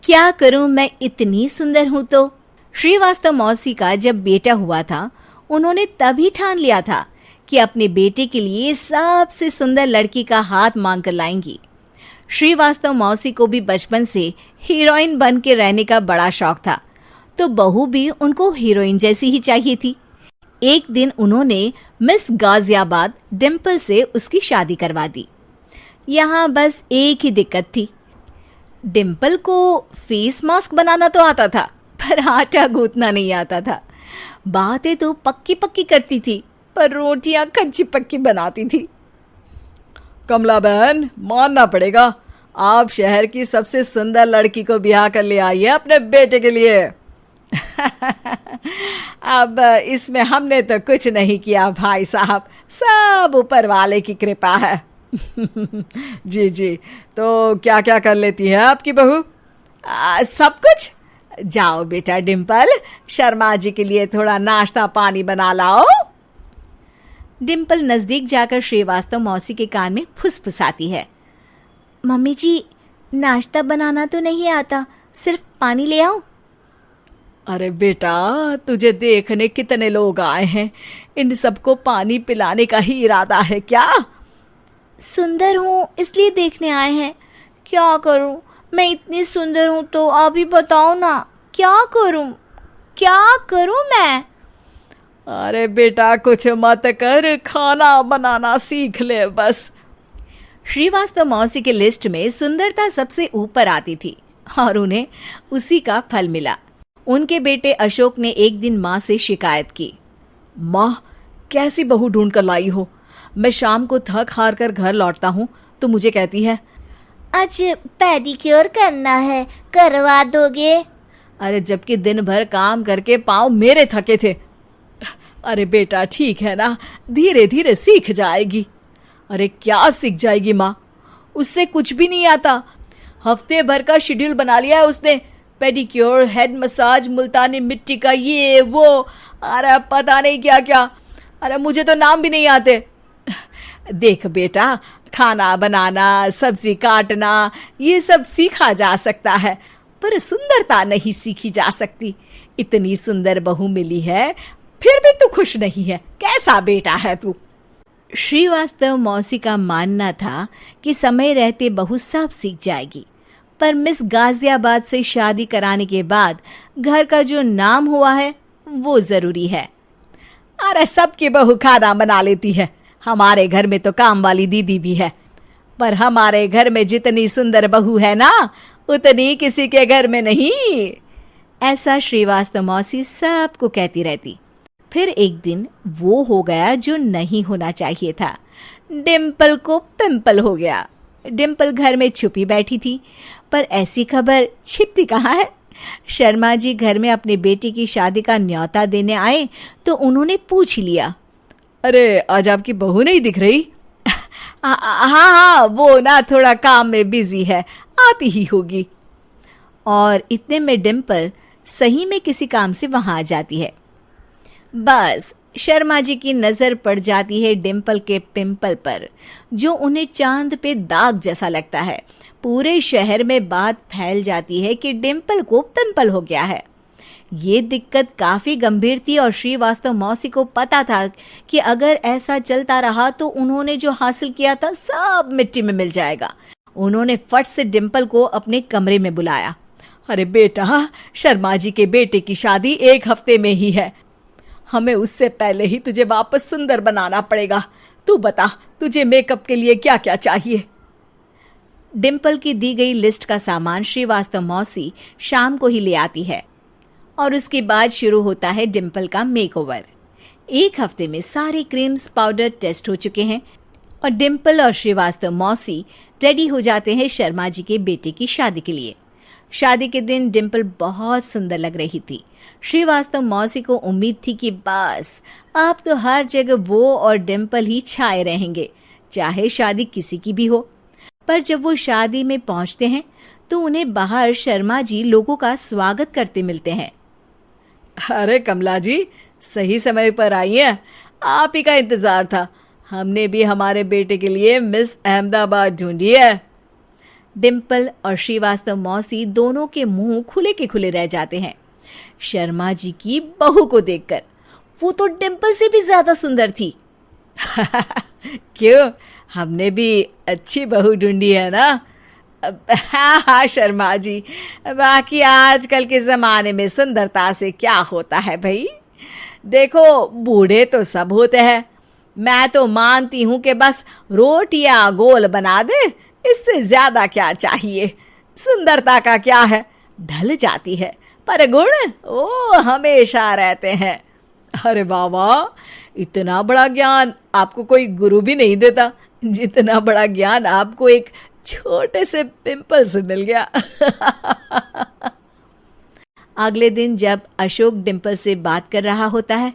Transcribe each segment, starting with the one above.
क्या करूं, मैं इतनी सुंदर हूं तो। श्रीवास्तव मौसी का जब बेटा हुआ था, उन्होंने तभी ठान लिया था कि अपने बेटे के लिए सबसे सुंदर लड़की का हाथ मांग कर लाएंगी। श्रीवास्तव मौसी को भी बचपन से हीरोइन बन के रहने का बड़ा शौक था, तो बहू भी उनको हीरोइन जैसी ही चाहिए थी। एक दिन उन्होंने मिस गाजियाबाद डिम्पल से उसकी शादी करवा दी। यहाँ बस एक ही दिक्कत थी, डिम्पल को फेस मास्क बनाना तो आता था, पर आटा गूंथना नहीं आता था। बातें तो पक्की पक्की करती थी, पर रोटियां कच्ची पक्की बनाती थी। कमला बहन, मानना पड़ेगा, आप शहर की सबसे सुंदर लड़की को ब्याह कर ले आई है अपने बेटे के लिए। अब इसमें हमने तो कुछ नहीं किया भाई साहब, सब ऊपर वाले की कृपा है। जी जी, तो क्या क्या कर लेती है आपकी बहू? सब कुछ। जाओ बेटा डिम्पल, शर्मा जी के लिए थोड़ा नाश्ता पानी बना लाओ। डिम्पल नजदीक जाकर श्रीवास्तव मौसी के कान में फुसफुसाती है। मम्मी जी, नाश्ता बनाना तो नहीं आता, सिर्फ पानी ले आओ। अरे बेटा, तुझे देखने कितने लोग आए हैं, इन सबको पानी पिलाने का ही इरादा है क्या? सुंदर हूँ इसलिए देखने आए हैं। क्या करूँ, मैं इतनी सुंदर हूँ तो आप ही बताओ ना, क्या करूँ मैं? अरे बेटा, कुछ मत कर, खाना बनाना सीख ले बस। श्रीवास्तव मौसी के लिस्ट में सुंदरता सबसे ऊपर आती थी और उन्हें उसी का फल मिला। उनके बेटे अशोक ने एक दिन माँ से शिकायत की। माँ, कैसी बहू ढूंढ कर लाई हो? मैं शाम को थक हार कर घर लौटता हूँ तो मुझे कहती है, आज पेडिक्योर करना है, करवा दोगे? अरे जबकि दिन भर काम करके पाँव मेरे थके थे। अरे बेटा, ठीक है ना, धीरे धीरे सीख जाएगी। अरे क्या सीख जाएगी माँ, उससे कुछ भी नहीं आता। हफ्ते भर का शेड्यूल बना लिया है उसने, पेडिक्योर, हेड मसाज, मुल्तानी मिट्टी का ये वो, अरे पता नहीं क्या क्या। अरे मुझे तो नाम भी नहीं आते। देख बेटा, खाना बनाना, सब्जी काटना, ये सब सीखा जा सकता है, पर सुंदरता नहीं सीखी जा सकती। इतनी सुंदर बहू मिली है, फिर भी तू खुश नहीं है, कैसा बेटा है तू? श्रीवास्तव मौसी का मानना था कि समय रहते बहू सब सीख जाएगी, पर मिस गाजियाबाद से शादी कराने के बाद घर का जो नाम हुआ है वो जरूरी है। अरे सबकी बहू खाना बना लेती है, हमारे घर में तो काम वाली दीदी भी है, पर हमारे घर में जितनी सुंदर बहू है ना, उतनी किसी के घर में नहीं। ऐसा श्रीवास्तव मौसी सबको कहती रहती। फिर एक दिन वो हो गया जो नहीं होना चाहिए था, डिम्पल को पिंपल हो गया। डिम्पल घर में छुपी बैठी थी, पर ऐसी खबर छिपती कहाँ है। शर्मा जी घर में अपने बेटी की शादी का न्योता देने आए तो उन्होंने पूछ लिया, अरे आज आपकी बहू नहीं दिख रही? हाँ, वो ना थोड़ा काम में बिजी है, आती ही होगी। और इतने में डिम्पल सही में किसी काम से वहां आ जाती है। बस शर्मा जी की नजर पड़ जाती है डिम्पल के पिंपल पर, जो उन्हें चांद पे दाग जैसा लगता है। पूरे शहर में बात फैल जाती है कि डिम्पल को पिंपल हो गया है। ये दिक्कत काफी गंभीर थी और श्रीवास्तव मौसी को पता था कि अगर ऐसा चलता रहा तो उन्होंने जो हासिल किया था सब मिट्टी में मिल जाएगा। उन्होंने फट से डिम्पल को अपने कमरे में बुलाया। अरे बेटा, शर्मा जी के बेटे की शादी 1 हफ्ते में ही है, हमें उससे पहले ही तुझे वापस सुंदर बनाना पड़ेगा। तू बता, तुझे मेकअप के लिए क्या क्या चाहिए? डिम्पल की दी गई लिस्ट का सामान श्रीवास्तव मौसी शाम को ही ले आती है और उसके बाद शुरू होता है डिम्पल का मेकओवर। 1 हफ्ते में सारे क्रीम्स पाउडर टेस्ट हो चुके हैं और डिम्पल और श्रीवास्तव मौसी रेडी हो जाते हैं शर्मा जी के बेटे की शादी के लिए। शादी के दिन डिम्पल बहुत सुंदर लग रही थी। श्रीवास्तव मौसी को उम्मीद थी कि बस अब तो हर जगह वो और डिम्पल ही छाए रहेंगे, चाहे शादी किसी की भी हो। पर जब वो शादी में पहुंचते हैं तो उन्हें बाहर शर्मा जी लोगों का स्वागत करते मिलते हैं। अरे कमला जी, सही समय पर आई हैं, आप ही का इंतजार था। हमने भी हमारे बेटे के लिए मिस अहमदाबाद ढूंढी है। डिम्पल और श्रीवास्तव मौसी दोनों के मुंह खुले के खुले रह जाते हैं शर्मा जी की बहू को देखकर। वो तो डिम्पल से भी ज्यादा सुंदर थी। क्यों, हमने भी अच्छी बहू ढूंढी है ना? हाँ हाँ शर्मा जी, बाकी आजकल के ज़माने में सुंदरता से क्या होता है भाई। देखो, बूढ़े तो सब होते हैं। मैं तो मानती हूँ कि बस रोटियां गोल बना दे, इससे ज्यादा क्या चाहिए। सुंदरता का क्या है, ढल जाती है, पर गुण वो हमेशा रहते हैं। अरे बाबा, इतना बड़ा ज्ञान आपको कोई गुरु भी नहीं देता जितना बड़ा ज्ञान आपको एक छोटे से पिंपल से मिल गया। अगले दिन जब अशोक डिम्पल से बात कर रहा होता है,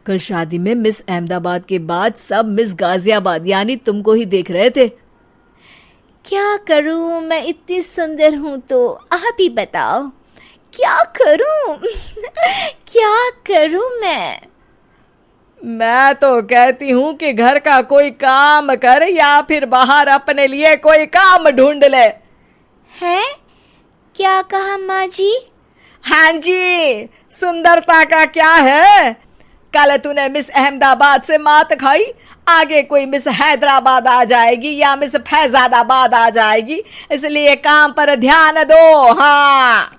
कल शादी में मिस अहमदाबाद के बाद सब मिस गाजियाबाद यानी तुमको ही देख रहे थे। क्या करूं, मैं इतनी सुंदर हूं तो आप ही बताओ क्या करूं। क्या करूं मैं तो कहती हूं कि घर का कोई काम कर या फिर बाहर अपने लिए कोई काम ढूंढ ले। है? क्या कहा माँ जी? हाँ जी, सुंदरता का क्या है। कल तूने मिस अहमदाबाद से मात खाई, आगे कोई मिस हैदराबाद आ जाएगी या मिस फैजादाबाद आ जाएगी, इसलिए काम पर ध्यान दो। हाँ।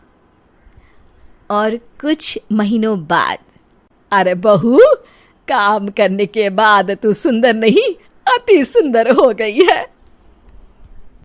और कुछ महीनों बाद, अरे बहू, काम करने के बाद तू सुंदर नहीं, अति सुंदर हो गई है।